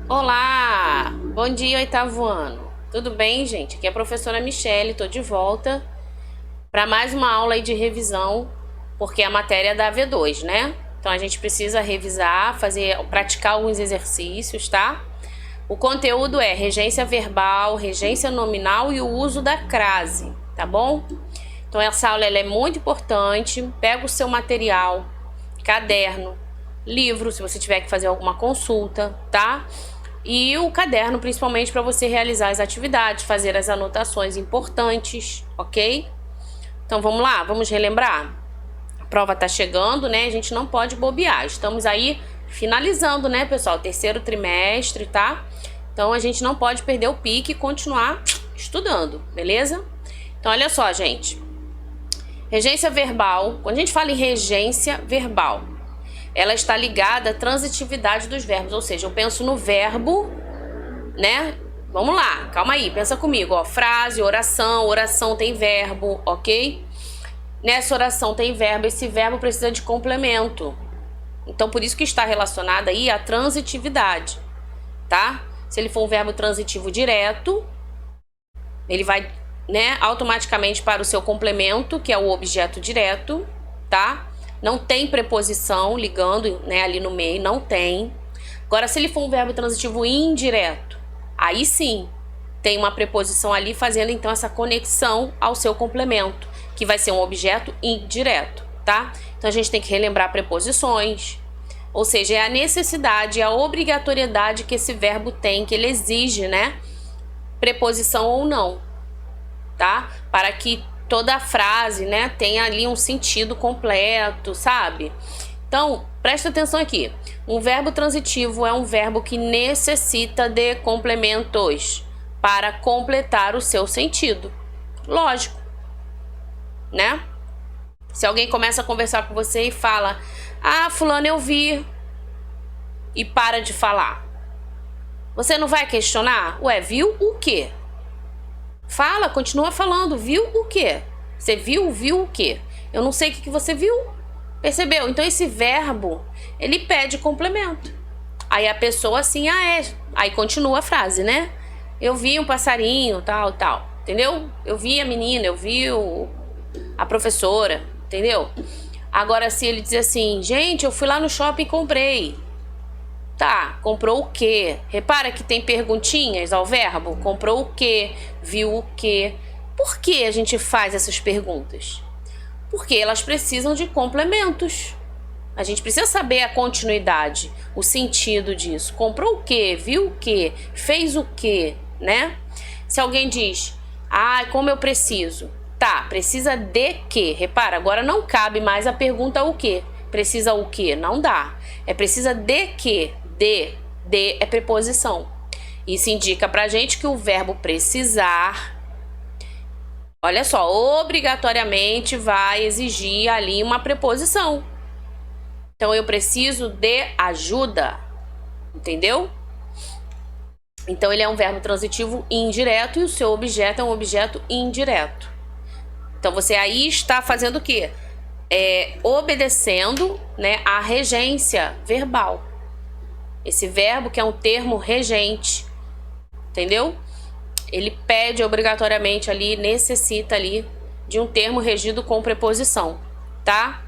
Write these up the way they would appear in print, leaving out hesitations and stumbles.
Olá! Bom dia, oitavo ano. Tudo bem, gente? Aqui é a professora Michele, tô de volta para mais uma aula aí de revisão, porque a matéria é da V2, né? Então a gente precisa revisar, praticar alguns exercícios, tá? O conteúdo é regência verbal, regência nominal e o uso da crase, tá bom? Então essa aula ela é muito importante. Pega o seu material, caderno, livro, se você tiver que fazer alguma consulta, tá? E o caderno, principalmente para você realizar as atividades, fazer as anotações importantes, ok? Então vamos lá, vamos relembrar? A prova tá chegando, né? A gente não pode bobear. Estamos aí finalizando, né, pessoal? Terceiro trimestre, tá? Então a gente não pode perder o pique e continuar estudando, beleza? Então olha só, gente. Regência verbal. Quando a gente fala em regência verbal, ela está ligada à transitividade dos verbos, ou seja, eu penso no verbo, né? Vamos lá, calma aí, pensa comigo, ó, frase, oração tem verbo, ok? Nessa oração tem verbo, esse verbo precisa de complemento. Então, por isso que está relacionada aí à transitividade, tá? Se ele for um verbo transitivo direto, ele vai, né, automaticamente para o seu complemento, que é o objeto direto, tá? Não tem preposição ligando, né, ali no meio, não tem. Agora, se ele for um verbo transitivo indireto, aí sim, tem uma preposição ali fazendo, então, essa conexão ao seu complemento, que vai ser um objeto indireto, tá? Então, a gente tem que relembrar preposições, ou seja, é a necessidade, a obrigatoriedade que esse verbo tem, que ele exige, né, preposição ou não, tá? Para que toda a frase, né, tem ali um sentido completo, sabe? Então, presta atenção aqui. Um verbo transitivo é um verbo que necessita de complementos para completar o seu sentido. Lógico, né? Se alguém começa a conversar com você e fala: "Ah, fulano, eu vi", e para de falar, você não vai questionar? Ué, viu o quê? Fala, continua falando. Viu o quê? Você viu o quê? Eu não sei o que você viu. Percebeu? Então esse verbo, ele pede complemento. Aí a pessoa assim, Aí continua a frase, né? Eu vi um passarinho, tal, tal. Entendeu? Eu vi a menina, eu vi a professora, entendeu? Agora se ele diz assim, gente, eu fui lá no shopping e comprei. Tá, comprou o quê? Repara que tem perguntinhas ao verbo. Comprou o quê? Viu o quê? Por que a gente faz essas perguntas? Porque elas precisam de complementos. A gente precisa saber a continuidade, o sentido disso. Comprou o quê? Viu o quê? Fez o quê? Né? Se alguém diz, como eu preciso? Tá, precisa de quê? Repara, agora não cabe mais a pergunta o quê? Precisa o quê? Não dá. É precisa de quê? De é preposição. Isso indica pra gente que o verbo precisar, olha só, obrigatoriamente vai exigir ali uma preposição. Então eu preciso de ajuda, entendeu? Então ele é um verbo transitivo indireto e o seu objeto é um objeto indireto. Então você aí está fazendo o quê? Obedecendo, né, a regência verbal. Esse verbo que é um termo regente, entendeu? Ele pede obrigatoriamente ali, necessita ali de um termo regido com preposição, tá?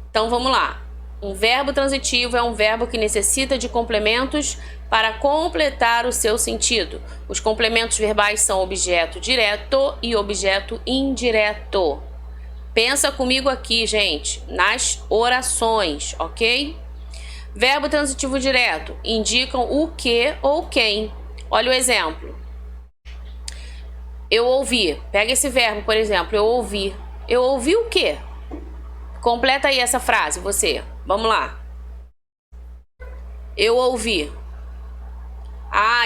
Então vamos lá. Um verbo transitivo é um verbo que necessita de complementos para completar o seu sentido. Os complementos verbais são objeto direto e objeto indireto. Pensa comigo aqui, gente, nas orações, ok? Verbo transitivo direto indicam o que ou quem. Olha o exemplo. Eu ouvi. Pega esse verbo, por exemplo, eu ouvi. Eu ouvi o quê? Completa aí essa frase, você. Vamos lá. Eu ouvi.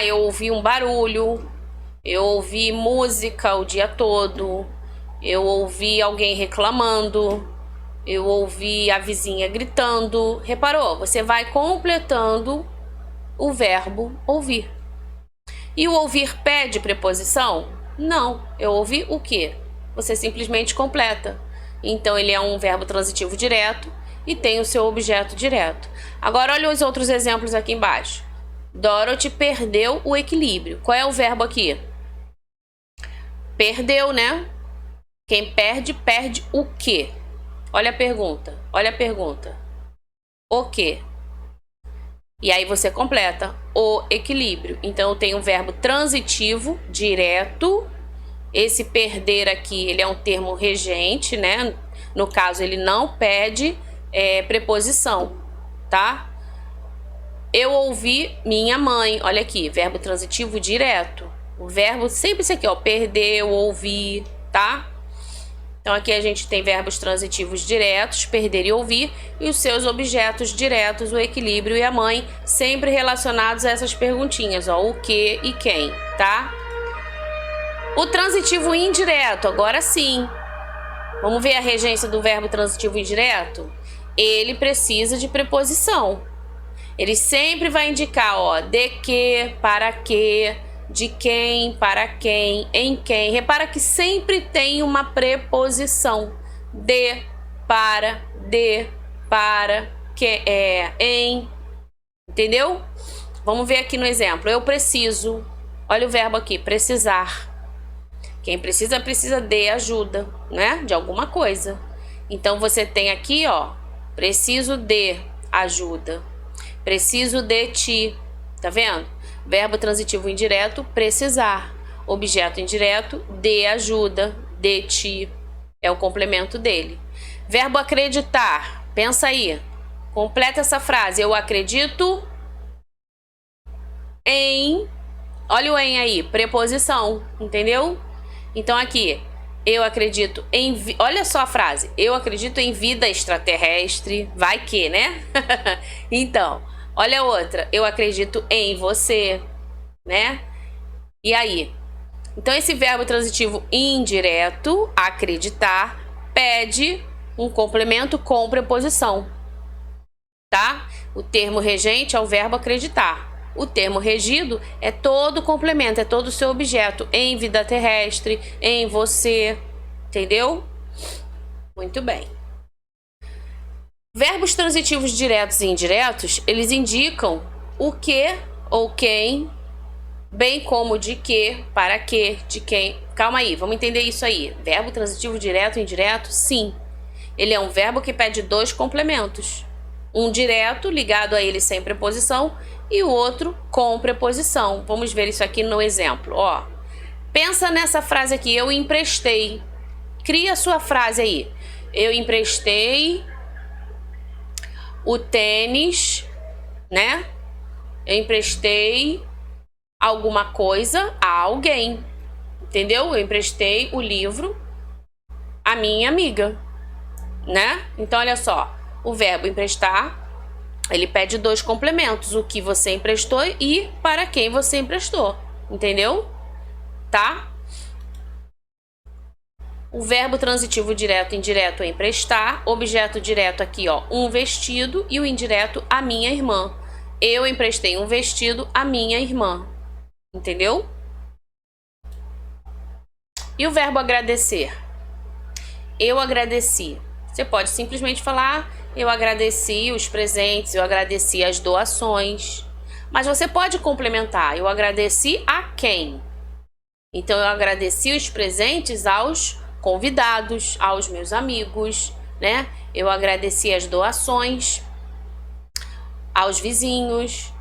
Eu ouvi um barulho. Eu ouvi música o dia todo. Eu ouvi alguém reclamando. Eu ouvi a vizinha gritando. Reparou? Você vai completando o verbo ouvir. E o ouvir pede preposição? Não. Eu ouvi o quê? Você simplesmente completa. Então ele é um verbo transitivo direto e tem o seu objeto direto. Agora olha os outros exemplos aqui embaixo. Dorothy perdeu o equilíbrio. Qual é o verbo aqui? Perdeu, né? Quem perde, perde o quê? Olha a pergunta. Olha a pergunta. O quê? E aí você completa o equilíbrio. Então eu tenho um verbo transitivo direto. Esse perder aqui, ele é um termo regente, né? No caso, ele não pede preposição, tá? Eu ouvi minha mãe. Olha aqui, verbo transitivo direto. O verbo sempre esse aqui, ó, perdeu, ouvir, tá? Então aqui a gente tem verbos transitivos diretos, perder e ouvir, e os seus objetos diretos, o equilíbrio e a mãe, sempre relacionados a essas perguntinhas, ó, o que e quem, tá? O transitivo indireto, agora sim. Vamos ver a regência do verbo transitivo indireto? Ele precisa de preposição. Ele sempre vai indicar, ó, de que, para que, de quem, para quem, em quem. Repara que sempre tem uma preposição. De, para, que, em. Entendeu? Vamos ver aqui no exemplo. Eu preciso. Olha o verbo aqui, precisar. Quem precisa, precisa de ajuda, né? De alguma coisa. Então, você tem aqui, ó, preciso de ajuda. Preciso de ti. Tá vendo? Verbo transitivo indireto, precisar. Objeto indireto, de ajuda, de ti. É o complemento dele. Verbo acreditar. Pensa aí. Completa essa frase. Eu acredito em... Olha o em aí. Preposição. Entendeu? Então aqui, eu acredito em... Olha só a frase. Eu acredito em vida extraterrestre. Vai que, né? Então, olha a outra. Eu acredito em você, né? E aí? Então esse verbo transitivo indireto, acreditar, pede um complemento com preposição, tá? O termo regente é o verbo acreditar. O termo regido é todo o complemento, é todo o seu objeto. Em vida terrestre, em você. Entendeu? Muito bem. Verbos transitivos diretos e indiretos, eles indicam o que ou quem, bem como de que, para que, de quem. Calma aí, vamos entender isso aí. Verbo transitivo direto e indireto, sim. Ele é um verbo que pede dois complementos. Um direto, ligado a ele sem preposição, e o outro com preposição. Vamos ver isso aqui no exemplo. Ó, pensa nessa frase aqui, eu emprestei. Cria a sua frase aí. Eu emprestei o tênis, né? Eu emprestei alguma coisa a alguém. Entendeu? Eu emprestei o livro à minha amiga, né? Então, olha só. O verbo emprestar, ele pede dois complementos. O que você emprestou e para quem você emprestou. Entendeu? Tá? O verbo transitivo direto e indireto é emprestar. Objeto direto aqui, ó, um vestido. E o indireto, a minha irmã. Eu emprestei um vestido à minha irmã. Entendeu? E o verbo agradecer? Eu agradeci. Você pode simplesmente falar, eu agradeci os presentes, eu agradeci as doações. Mas você pode complementar, eu agradeci a quem? Então, eu agradeci os presentes aos convidados, aos meus amigos, né? Eu agradeci as doações aos vizinhos,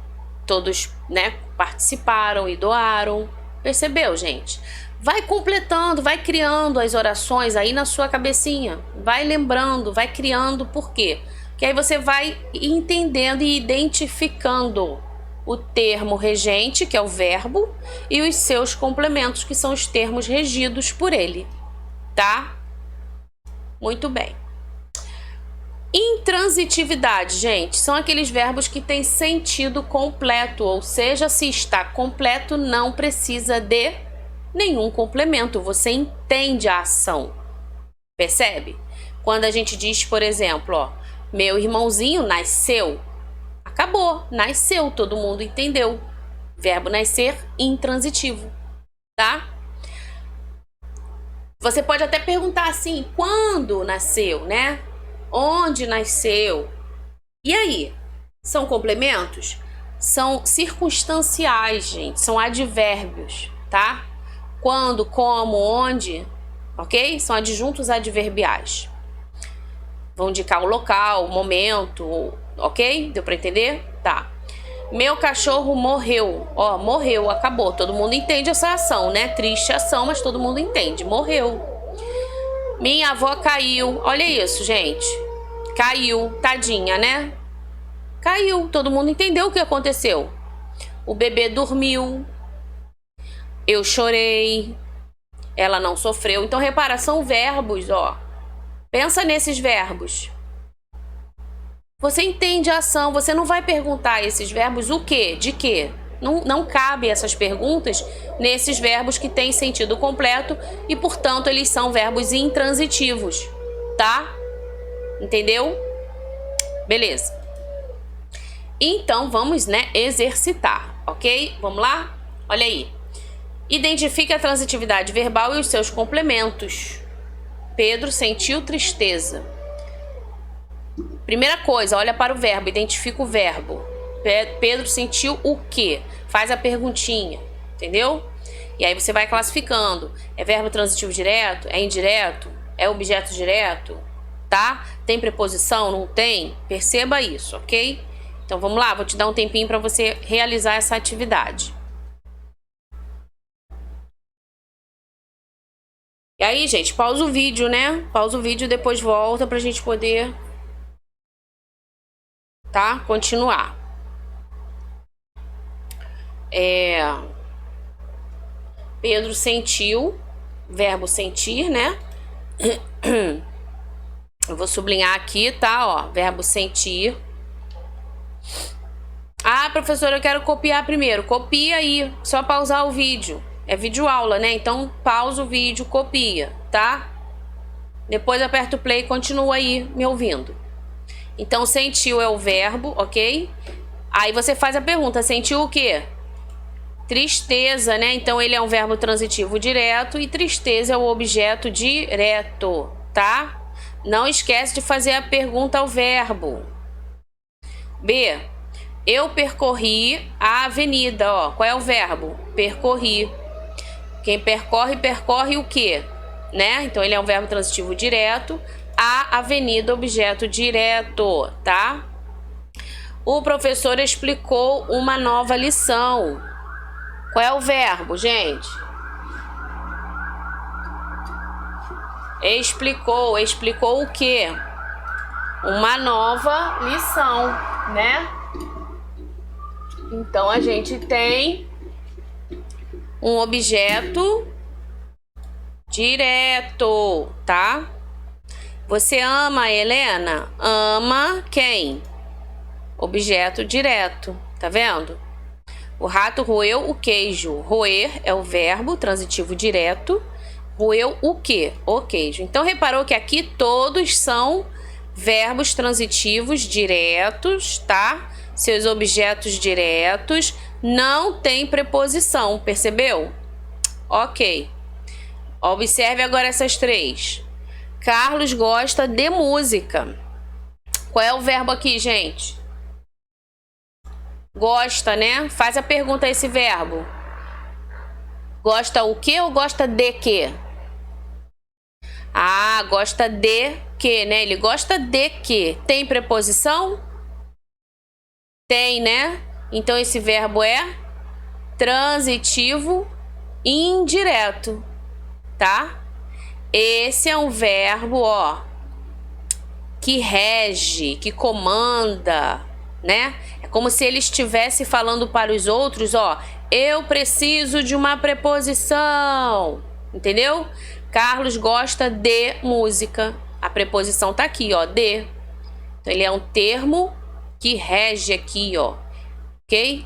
todos, né, participaram e doaram. Percebeu, gente? Vai completando, vai criando as orações aí na sua cabecinha. Vai lembrando, vai criando. Por quê? Porque aí você vai entendendo e identificando o termo regente, que é o verbo, e os seus complementos, que são os termos regidos por ele. Tá? Muito bem. Intransitividade, gente, são aqueles verbos que têm sentido completo, ou seja, se está completo, não precisa de nenhum complemento, você entende a ação. Percebe? Quando a gente diz, por exemplo, ó, meu irmãozinho nasceu, acabou, nasceu, todo mundo entendeu. Verbo nascer, intransitivo, tá? Você pode até perguntar assim, quando nasceu, né? Onde nasceu? E aí? São complementos? São circunstanciais, gente. São advérbios, tá? Quando, como, onde, ok? São adjuntos adverbiais. Vão indicar o local, o momento, ok? Deu pra entender? Tá. Meu cachorro morreu. Ó, morreu, acabou. Todo mundo entende essa ação, né? Triste ação, mas todo mundo entende. Morreu. Minha avó caiu. Olha isso, gente. Caiu. Tadinha, né? Caiu. Todo mundo entendeu o que aconteceu. O bebê dormiu. Eu chorei. Ela não sofreu. Então, repara, são verbos, ó. Pensa nesses verbos. Você entende a ação, você não vai perguntar esses verbos o quê, de quê. Não cabe essas perguntas nesses verbos que têm sentido completo e, portanto, eles são verbos intransitivos, tá? Entendeu? Beleza. Então, vamos, né, exercitar, ok? Vamos lá? Olha aí. Identifique a transitividade verbal e os seus complementos. Pedro sentiu tristeza. Primeira coisa, olha para o verbo, identifica o verbo. Pedro sentiu o quê? Faz a perguntinha, entendeu? E aí você vai classificando. É verbo transitivo direto? É indireto? É objeto direto? Tá? Tem preposição? Não tem? Perceba isso, ok? Então vamos lá, vou te dar um tempinho para você realizar essa atividade. E aí, gente, pausa o vídeo, né? Pausa o vídeo e depois volta pra gente poder, tá? Continuar. Pedro sentiu, verbo sentir, né? Eu vou sublinhar aqui, tá? Ó, verbo sentir. Ah, professora, eu quero copiar primeiro. Copia aí, só pausar o vídeo. É vídeo aula, né? Então, pausa o vídeo, copia, tá? Depois aperta o play e continua aí me ouvindo. Então, sentiu é o verbo, ok? Aí você faz a pergunta, sentiu o quê? Tristeza, né? Então, ele é um verbo transitivo direto e tristeza é o objeto direto, tá? Não esquece de fazer a pergunta ao verbo. B. Eu percorri a avenida, ó. Qual é o verbo? Percorri. Quem percorre, percorre o quê? Né? Então, ele é um verbo transitivo direto. A avenida, objeto direto, tá? O professor explicou uma nova lição. Qual é o verbo, gente? Explicou. Explicou o quê? Uma nova lição, né? Então, a gente tem um objeto direto, tá? Você ama a Helena? Ama quem? Objeto direto, tá vendo? O rato roeu o queijo. Roer é o verbo transitivo direto. Roeu o quê? O queijo. Então, reparou que aqui todos são verbos transitivos diretos, tá? Seus objetos diretos. Não tem preposição, percebeu? Ok. Observe agora essas três. Carlos gosta de música. Qual é o verbo aqui, gente? Gosta, né? Faz a pergunta a esse verbo. Gosta o quê ou gosta de quê? Ah, gosta de quê, né? Ele gosta de quê? Tem preposição? Tem, né? Então, esse verbo é transitivo indireto, tá? Esse é um verbo, ó, que rege, que comanda, né? É como se ele estivesse falando para os outros, ó, eu preciso de uma preposição, entendeu? Carlos gosta de música. A preposição tá aqui, ó, de. Então, ele é um termo que rege aqui, ó, ok?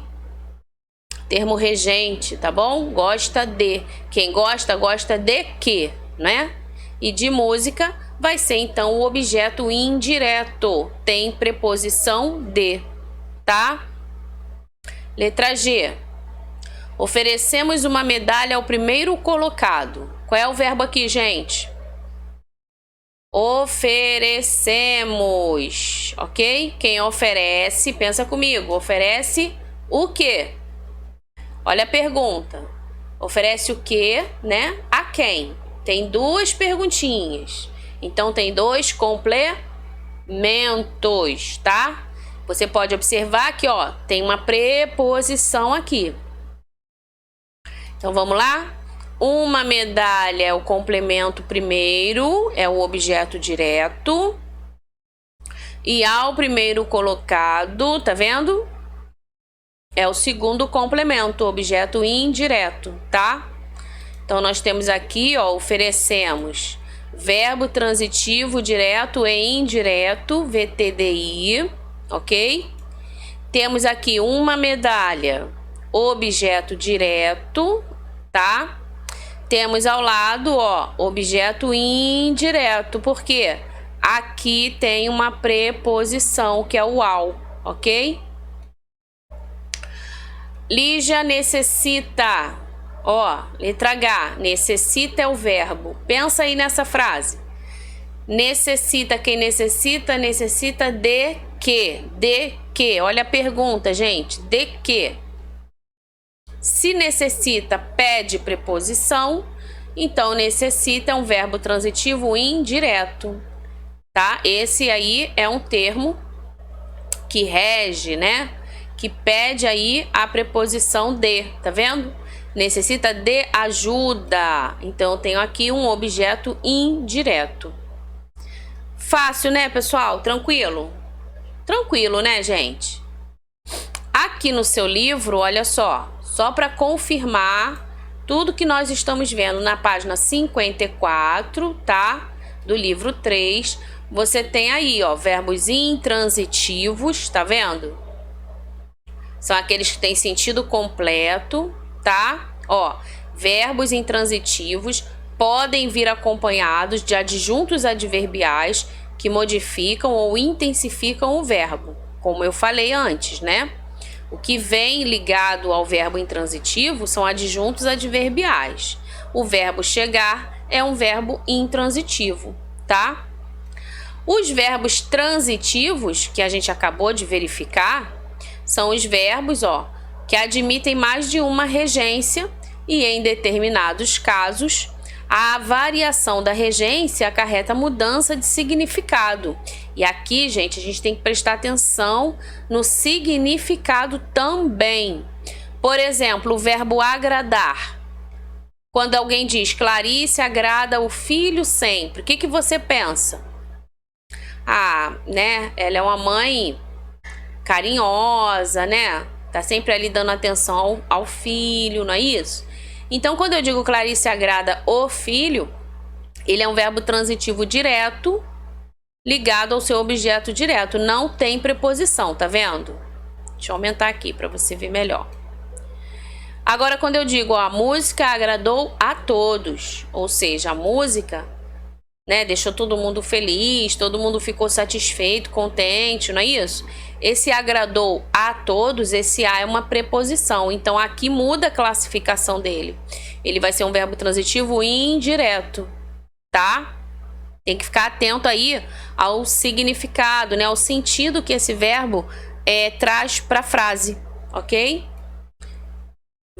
Termo regente, tá bom? Gosta de. Quem gosta, gosta de quê, né? E de música vai ser, então, o objeto indireto. Tem preposição de, tá? Letra G. Oferecemos uma medalha ao primeiro colocado. Qual é o verbo aqui, gente? Oferecemos, ok? Quem oferece, pensa comigo, oferece o quê? Olha a pergunta. Oferece o quê, né? A quem? Tem duas perguntinhas. Então, tem dois complementos, tá? Você pode observar que, ó, tem uma preposição aqui. Então, vamos lá? Uma medalha é o complemento primeiro, é o objeto direto. E ao primeiro colocado, tá vendo? É o segundo complemento, objeto indireto, tá? Então, nós temos aqui, ó, oferecemos verbo transitivo direto e indireto, VTDI, ok? Temos aqui uma medalha, objeto direto, tá? Temos ao lado, ó, objeto indireto, porque aqui tem uma preposição, que é o ao, ok? Lígia necessita, ó, letra H, necessita é o verbo. Pensa aí nessa frase. Necessita, quem necessita, necessita de quê? De quê? Olha a pergunta, gente, de quê? Se necessita pede preposição, então necessita é um verbo transitivo indireto, tá? Esse aí é um termo que rege, né? Que pede aí a preposição de, tá vendo? Necessita de ajuda, então eu tenho aqui um objeto indireto. Fácil, né, pessoal? Tranquilo? Tranquilo, né, gente? Aqui no seu livro, olha só para confirmar tudo que nós estamos vendo na página 54, tá? Do livro 3, você tem aí, ó, verbos intransitivos, tá vendo? São aqueles que têm sentido completo, tá? Ó, verbos intransitivos podem vir acompanhados de adjuntos adverbiais que modificam ou intensificam o verbo, como eu falei antes, né? O que vem ligado ao verbo intransitivo são adjuntos adverbiais. O verbo chegar é um verbo intransitivo, tá? Os verbos transitivos, que a gente acabou de verificar, são os verbos, ó, que admitem mais de uma regência e, em determinados casos, a variação da regência acarreta mudança de significado. E aqui, gente, a gente tem que prestar atenção no significado também. Por exemplo, o verbo agradar. Quando alguém diz Clarice agrada o filho sempre, o que você pensa? Ah, né? Ela é uma mãe carinhosa, né? Tá sempre ali dando atenção ao filho, não é isso? Então, quando eu digo Clarice agrada o filho, ele é um verbo transitivo direto ligado ao seu objeto direto. Não tem preposição, tá vendo? Deixa eu aumentar aqui para você ver melhor. Agora, quando eu digo, ó, a música agradou a todos, ou seja, a música, né, deixou todo mundo feliz, todo mundo ficou satisfeito, contente, não é isso? Esse agradou a todos, esse a é uma preposição, então aqui muda a classificação dele. Ele vai ser um verbo transitivo indireto, tá? Tem que ficar atento aí ao significado, né, ao sentido que esse verbo traz para a frase, ok?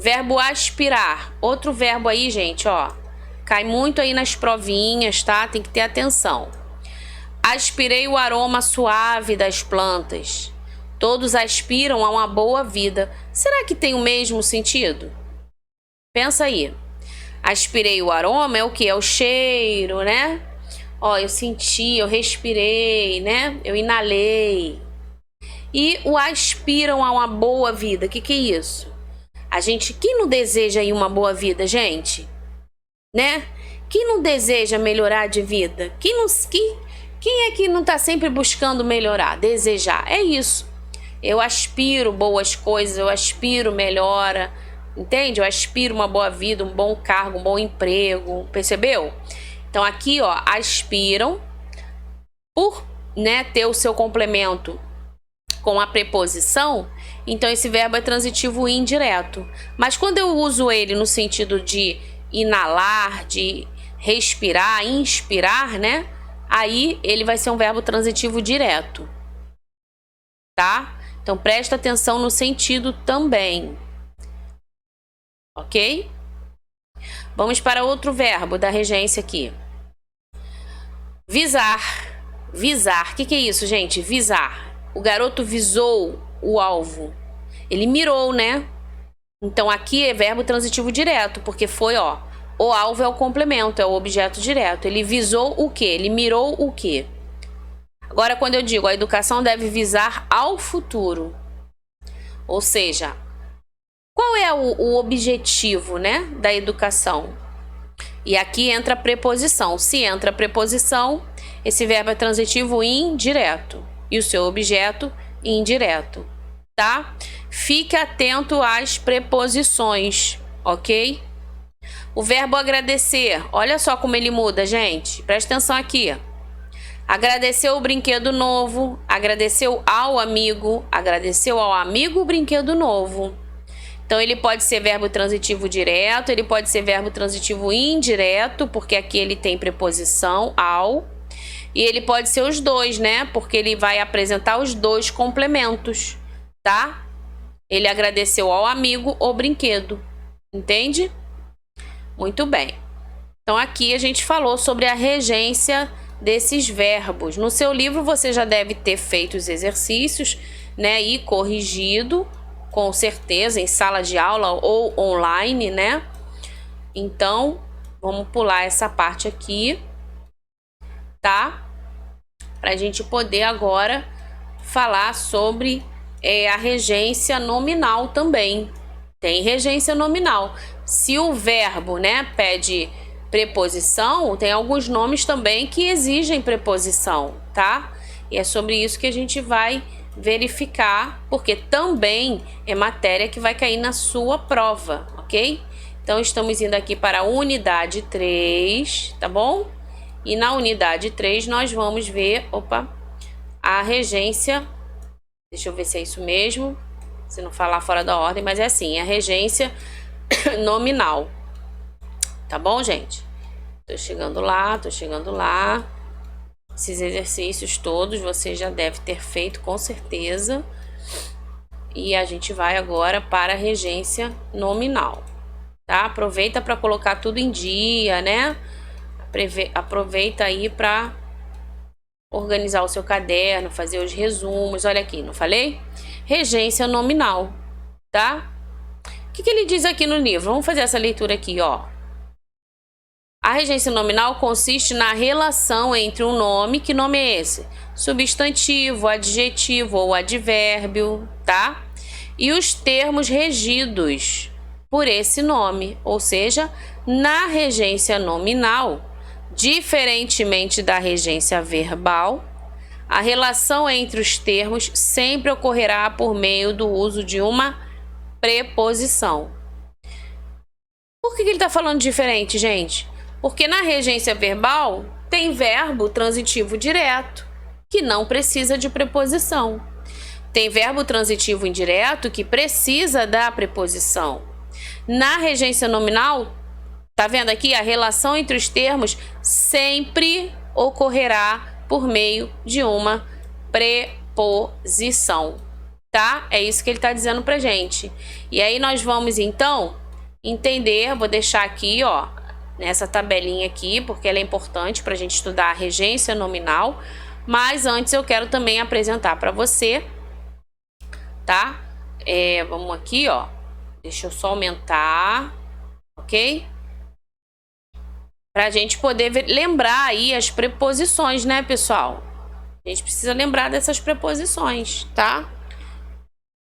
Verbo aspirar, outro verbo aí, gente, ó, cai muito aí nas provinhas, tá? Tem que ter atenção. Aspirei o aroma suave das plantas. Todos aspiram a uma boa vida. Será que tem o mesmo sentido? Pensa aí. Aspirei o aroma é o que? É o cheiro, né? Ó, eu senti, eu respirei, né? Eu inalei. E o aspiram a uma boa vida. O que é isso? Quem não deseja aí uma boa vida, gente? Né? Quem não deseja melhorar de vida? Quem é que não está sempre buscando melhorar, desejar? É isso. Eu aspiro boas coisas, eu aspiro melhora, entende? Eu aspiro uma boa vida, um bom cargo, um bom emprego, percebeu? Então aqui, ó, aspiram, por, né, ter o seu complemento com a preposição, então esse verbo é transitivo indireto. Mas quando eu uso ele no sentido de inalar, de respirar, inspirar, né? aí ele vai ser um verbo transitivo direto, tá? Então presta atenção no sentido também, ok? Vamos para outro verbo da regência aqui. Visar. Visar. O que é isso, gente? Visar. O garoto visou o alvo. Ele mirou, né? Então aqui é verbo transitivo direto, porque foi, ó, o alvo é o complemento, é o objeto direto. Ele visou o quê? Ele mirou o quê? Agora, quando eu digo a educação deve visar ao futuro, ou seja, qual é o objetivo, né, da educação? E aqui entra a preposição. Se entra a preposição, esse verbo é transitivo indireto e o seu objeto indireto, tá? Fique atento às preposições, ok? O verbo agradecer, olha só como ele muda, gente. Presta atenção aqui. Agradeceu o brinquedo novo, agradeceu ao amigo o brinquedo novo. Então, ele pode ser verbo transitivo direto, ele pode ser verbo transitivo indireto, porque aqui ele tem preposição, ao. E ele pode ser os dois, né? Porque ele vai apresentar os dois complementos, tá? Ele agradeceu ao amigo o brinquedo, entende? Muito bem. Então, aqui a gente falou sobre a regência desses verbos. No seu livro, você já deve ter feito os exercícios, né? E corrigido, com certeza, em sala de aula ou online, né? Então, vamos pular essa parte aqui, tá? Pra gente poder agora falar sobre a regência nominal também. Tem regência nominal. Se o verbo, né, pede preposição, tem alguns nomes também que exigem preposição, tá? E é sobre isso que a gente vai verificar, porque também é matéria que vai cair na sua prova, ok? Então, estamos indo aqui para a unidade 3, tá bom? E na unidade 3 nós vamos ver, a regência, deixa eu ver se é isso mesmo, se não falar fora da ordem, mas é assim, a regência nominal, tá bom, gente? Tô chegando lá. Esses exercícios todos você já deve ter feito, com certeza. E a gente vai agora para a regência nominal, tá? Aproveita para colocar tudo em dia, né? Aproveita aí para organizar o seu caderno, fazer os resumos. Olha aqui, não falei? Regência nominal, tá? O que ele diz aqui no livro? Vamos fazer essa leitura aqui, ó. A regência nominal consiste na relação entre um nome, que nome é esse? Substantivo, adjetivo ou advérbio, tá? E os termos regidos por esse nome, ou seja, na regência nominal, diferentemente da regência verbal, a relação entre os termos sempre ocorrerá por meio do uso de uma preposição. Por que ele está falando diferente, gente? Porque na regência verbal tem verbo transitivo direto, que não precisa de preposição. Tem verbo transitivo indireto que precisa da preposição. Na regência nominal, tá vendo aqui? A relação entre os termos sempre ocorrerá por meio de uma preposição, tá? É isso que ele está dizendo pra gente. E aí nós vamos, então, entender, vou deixar aqui, ó, nessa tabelinha aqui, porque ela é importante para a gente estudar a regência nominal. Mas antes eu quero também apresentar para você, tá? Vamos aqui, ó. Deixa eu só aumentar, ok? Para a gente poder lembrar aí as preposições, né, pessoal? A gente precisa lembrar dessas preposições, tá?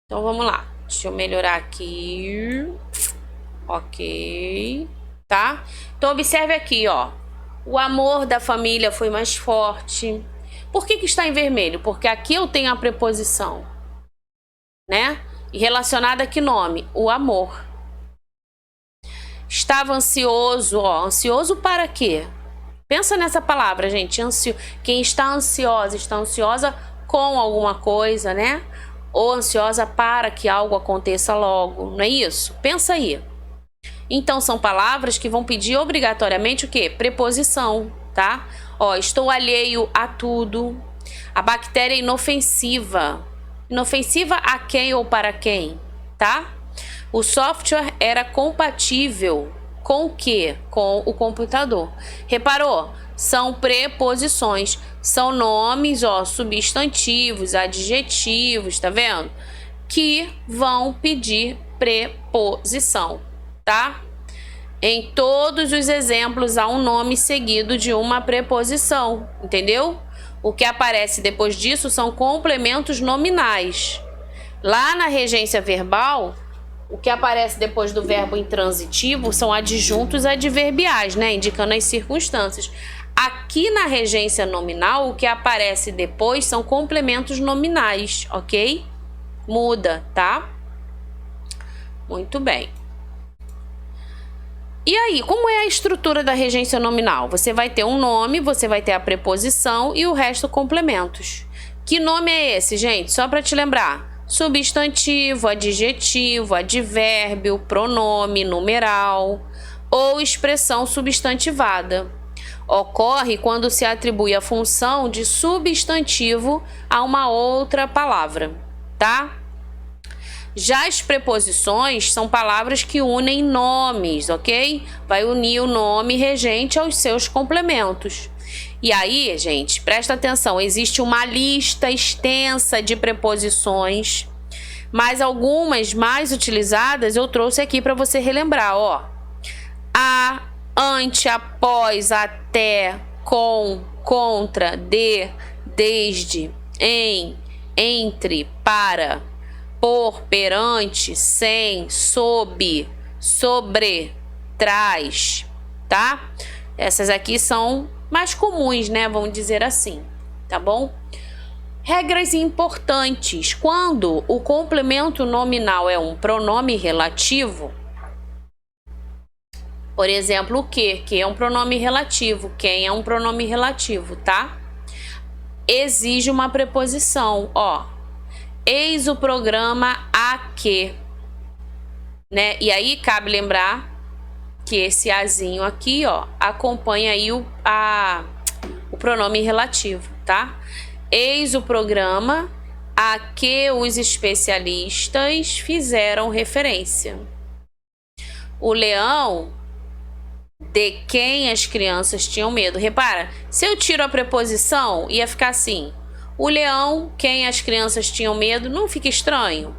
Então vamos lá. Deixa eu melhorar aqui. Ok. Tá? Então, observe aqui, ó. O amor da família foi mais forte. Por que está em vermelho? Porque aqui eu tenho a preposição, né? E relacionada a que nome? O amor. Estava ansioso, ó. Ansioso para quê? Pensa nessa palavra, gente. Quem está ansiosa com alguma coisa, né? Ou ansiosa para que algo aconteça logo. Não é isso? Pensa aí. Então, são palavras que vão pedir obrigatoriamente o quê? Preposição, tá? Ó, estou alheio a tudo. A bactéria é inofensiva. Inofensiva a quem ou para quem, tá? O software era compatível com o quê? Com o computador. Reparou? São preposições. São nomes, ó, substantivos, adjetivos, tá vendo? Que vão pedir preposição, tá? Em todos os exemplos há um nome seguido de uma preposição, entendeu? O que aparece depois disso são complementos nominais. Lá na regência verbal, o que aparece depois do verbo intransitivo são adjuntos adverbiais, né? Indicando as circunstâncias. Aqui na regência nominal, o que aparece depois são complementos nominais, ok? Muda, tá? Muito bem. E aí, como é a estrutura da regência nominal? Você vai ter um nome, você vai ter a preposição e o resto complementos. Que nome é esse, gente? Só para te lembrar. Substantivo, adjetivo, advérbio, pronome, numeral ou expressão substantivada. Ocorre quando se atribui a função de substantivo a uma outra palavra, tá? Já as preposições são palavras que unem nomes, ok? Vai unir o nome regente aos seus complementos. E aí, gente, presta atenção, existe uma lista extensa de preposições, mas algumas mais utilizadas eu trouxe aqui para você relembrar, ó. A, ante, após, até, com, contra, de, desde, em, entre, para, por, perante, sem, sob, sobre, trás, tá? Essas aqui são mais comuns, né? Vamos dizer assim, tá bom? Regras importantes. Quando o complemento nominal é um pronome relativo, por exemplo, o que? Que é um pronome relativo. Quem é um pronome relativo, tá? Exige uma preposição, ó. Eis o programa a que, né? E aí cabe lembrar que esse azinho aqui, ó, acompanha aí o pronome relativo, tá? Eis o programa a que os especialistas fizeram referência. O leão de quem as crianças tinham medo. Repara, se eu tiro a preposição, ia ficar assim: o leão, quem as crianças tinham medo, não fica estranho?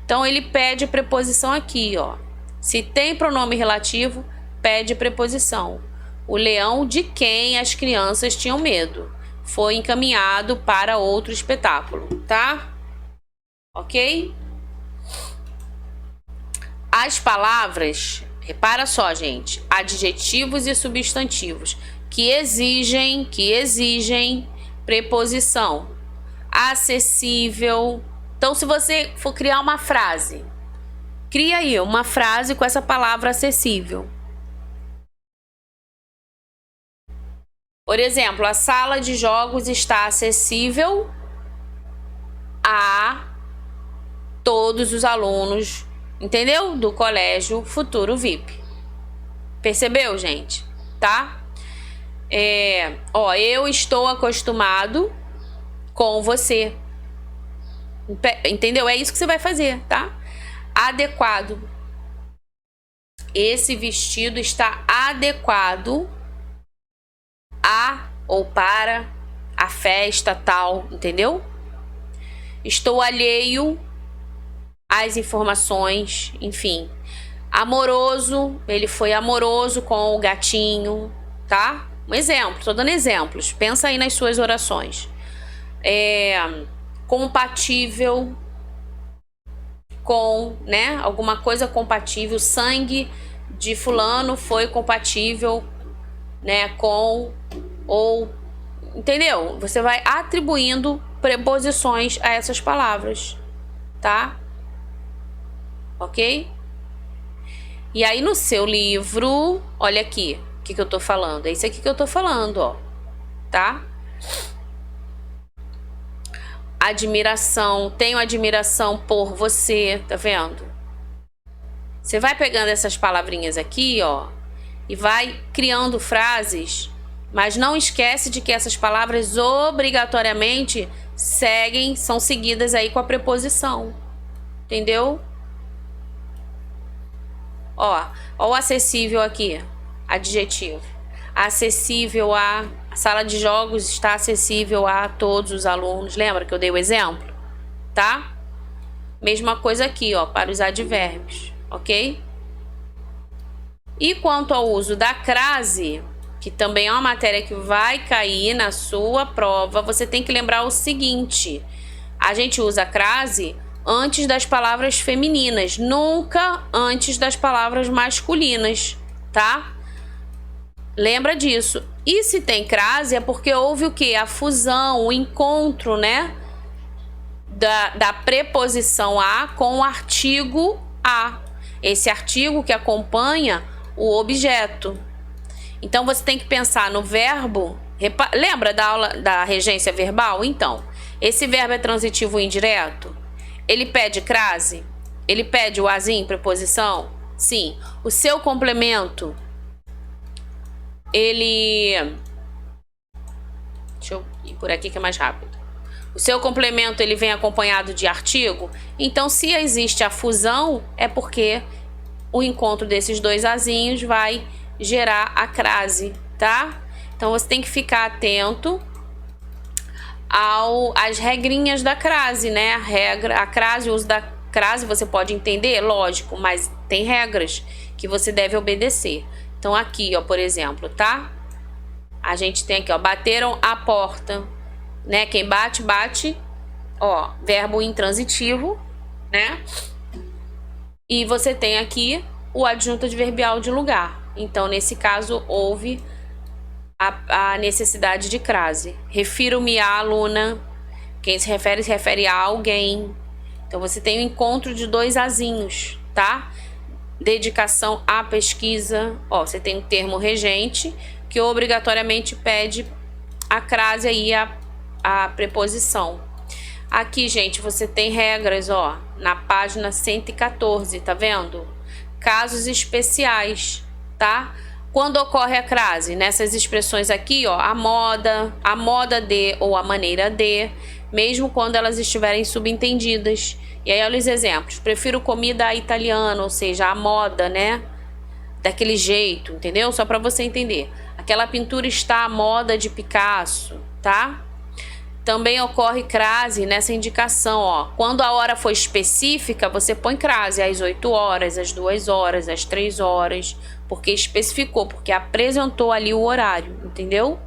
Então, ele pede preposição aqui, ó. Se tem pronome relativo, pede preposição. O leão de quem as crianças tinham medo foi encaminhado para outro espetáculo, tá? Ok? As palavras, repara só, gente, adjetivos e substantivos que exigem preposição. Acessível. Então, se você for criar uma frase, cria aí uma frase com essa palavra acessível. Por exemplo, a sala de jogos está acessível a todos os alunos, entendeu? Do Colégio Futuro VIP. Percebeu, gente? Tá? Ó, eu estou acostumado com você. Entendeu? É isso que você vai fazer, tá? Adequado. Esse vestido está adequado a ou para a festa tal, entendeu? Estou alheio às informações, enfim. Amoroso, ele foi amoroso com o gatinho, tá? Um exemplo, tô dando exemplos. Pensa aí nas suas orações. Compatível com, né? Alguma coisa compatível. Sangue de fulano foi compatível, né? Com ou, entendeu? Você vai atribuindo preposições a essas palavras, tá? Ok? E aí no seu livro, olha aqui, o que eu tô falando? É isso aqui que eu tô falando, ó, tá? Admiração, tenho admiração por você, tá vendo? Você vai pegando essas palavrinhas aqui, ó, e vai criando frases Mas não esquece de que essas palavras obrigatoriamente são seguidas aí com a preposição. Entendeu? Ó o acessível aqui, adjetivo. Acessível a sala de jogos está acessível a todos os alunos. Lembra que eu dei o exemplo? Tá? Mesma coisa aqui, ó, para os advérbios, ok? E quanto ao uso da crase, que também é uma matéria que vai cair na sua prova, você tem que lembrar o seguinte: a gente usa a crase antes das palavras femininas, nunca antes das palavras masculinas, tá? Lembra disso. E se tem crase é porque houve o quê? A fusão, o encontro, né? Da preposição a com o artigo a. Esse artigo que acompanha o objeto. Então, você tem que pensar no verbo. Lembra da aula da regência verbal? Então, esse verbo é transitivo indireto? Ele pede crase? Ele pede o azinho, preposição? Sim. O seu complemento, ele... Deixa eu ir por aqui que é mais rápido. O seu complemento, ele vem acompanhado de artigo? Então, se existe a fusão, é porque o encontro desses dois azinhos vai gerar a crase, tá? Então, você tem que ficar atento às regrinhas da crase, né? A crase, o uso da crase, você pode entender, lógico, mas tem regras que você deve obedecer. Então, aqui, ó, por exemplo, tá? A gente tem aqui, ó, bateram a porta, né? Quem bate, bate, ó, verbo intransitivo, né? E você tem aqui o adjunto adverbial de lugar. Então, nesse caso, houve a necessidade de crase. Refiro-me à aluna. Quem se refere a alguém. Então, você tem o encontro de dois azinhos, tá? Dedicação à pesquisa. Ó, você tem o termo regente, que obrigatoriamente pede a crase aí, a preposição. Aqui, gente, você tem regras, ó, na página 114, tá vendo? Casos especiais, tá? Quando ocorre a crase? Nessas expressões aqui, ó, a moda de ou a maneira de, mesmo quando elas estiverem subentendidas. E aí, olha os exemplos. Prefiro comida italiana, ou seja, a moda, né? Daquele jeito, entendeu? Só para você entender. Aquela pintura está à moda de Picasso, tá? Também ocorre crase nessa indicação, ó. Quando a hora for específica, você põe crase às 8 horas, às 2 horas, às 3 horas, porque especificou, porque apresentou ali o horário, entendeu?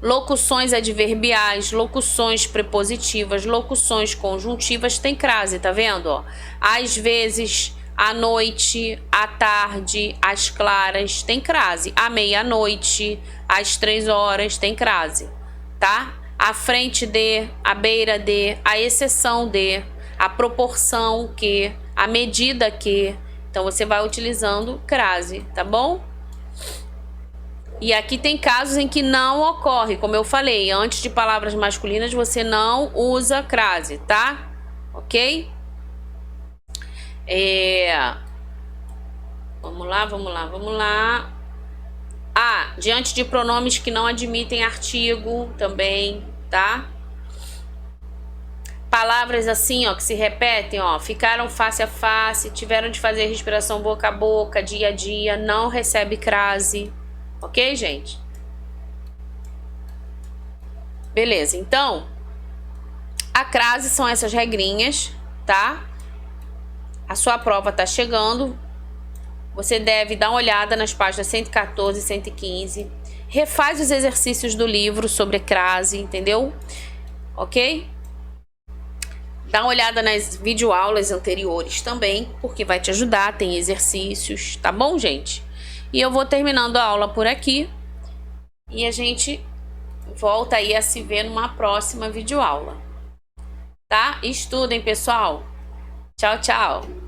Locuções adverbiais, locuções prepositivas, locuções conjuntivas tem crase, tá vendo, ó? Às vezes, à noite, à tarde, às claras tem crase. À meia-noite, às 3 horas tem crase, tá? À frente de, à beira de, à exceção de, à proporção que, à medida que. Então, você vai utilizando crase, tá bom? E aqui tem casos em que não ocorre, como eu falei, antes de palavras masculinas você não usa crase, tá? Ok? Vamos lá. Diante de pronomes que não admitem artigo também, tá? Palavras assim, ó, que se repetem, ó, ficaram face a face, tiveram de fazer respiração boca a boca, dia a dia, não recebe crase. Ok, gente? Beleza, então, a crase são essas regrinhas, tá? A sua prova tá chegando. Você deve dar uma olhada nas páginas 114 e 115. Refaz os exercícios do livro sobre crase, entendeu? Ok? Dá uma olhada nas videoaulas anteriores também, porque vai te ajudar, tem exercícios, tá bom, gente? E eu vou terminando a aula por aqui. E a gente volta aí a se ver numa próxima videoaula. Tá? Estudem, pessoal. Tchau, tchau.